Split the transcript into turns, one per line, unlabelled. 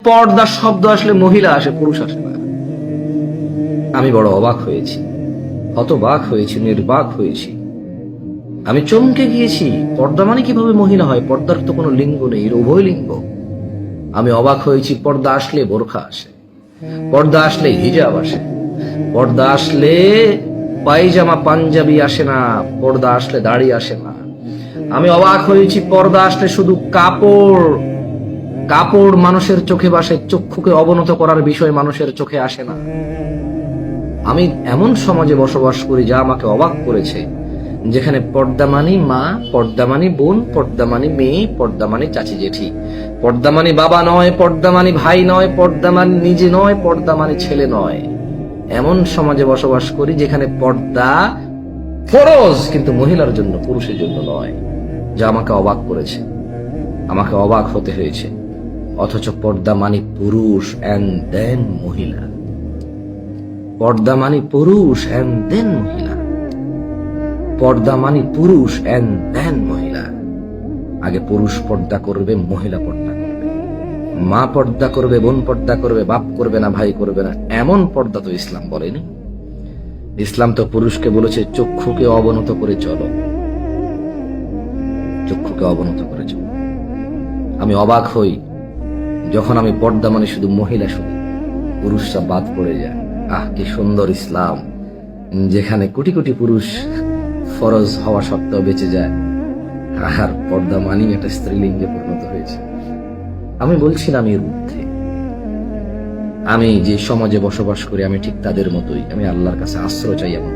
পর্দা শব্দ আসলে মহিলা আসে, পুরুষ আসে না। আমি বড় অবাক হয়েছি, হতবাক হয়েছি, নির্বাক হয়েছি। আমি চমকে গিয়েছি, পর্দা মানে কিভাবে মহিলা হয়? পর্দার তো কোনো লিঙ্গ নেই, এর উভয় লিঙ্গ। আমি অবাক হয়েছি, পর্দা আসলে বোরখা আসে, পর্দা আসলে হিজাব আসে, পর্দা আসলে পায়জামা পাঞ্জাবি আসে না, পর্দা আসলে দাড়ি আসে না। আমি অবাক হয়েছি, পর্দা আসলে শুধু কাপড়, কাপড় মানুষের চোখে বাসে, চক্ষুকে অবনত করার বিষয় মানুষের চোখে আসে না। আমি এমন সমাজে বসবাস করি যা আমাকে অবাক করেছে, যেখানে পর্দা মানি মা, পর্দা মানি বোন, পর্দা মানি মেয়ে, পর্দা মানি চাচি জেঠি, পর্দা মানি বাবা নয়, পর্দা মানি ভাই নয়, পর্দা মানি নিজে নয়, পর্দা মানি ছেলে নয়। এমন সমাজে বসবাস করি যেখানে পর্দা ফরজ, কিন্তু মহিলার জন্য, পুরুষের জন্য নয়, যা আমাকে অবাক করেছে, আমাকে অবাক হতে হয়েছে। অথচ পর্দা মানি পুরুষ এন্ড দেন মহিলা, পর্দা মানি পুরুষ এন্ড দেন মহিলা, পর্দা মানি পুরুষ এন্ড দেন মহিলা। আগে পুরুষ পর্দা করবে, মহিলা পর্দা করবে, মা পর্দা করবে, বোন পর্দা করবে, বাপ করবে না, ভাই করবে না, এমন পর্দা তো ইসলাম বলেনি। ইসলাম তো পুরুষকে বলেছে চক্ষুকে অবনত করে চলো, চক্ষুকে অবনত করে চলো। আমি অবাক হই যখন আমি পর্দা মানে শুধু মহিলা শুনি, পুরুষরা বাদ পড়ে যায়। আহ, কি সুন্দর ইসলাম, যেখানে কোটি কোটি পুরুষ ফরজ হওয়া সত্ত্বেও বেঁচে যায়, আর পর্দা মানি একটা স্ত্রীলিঙ্গে পরিণত হয়েছে। আমি বলছিলাম এর ঊর্ধ্বে। আমি যে সমাজে বসবাস করি আমি ঠিক তাদের মতোই। আমি আল্লাহর কাছে আশ্রয় চাই এমন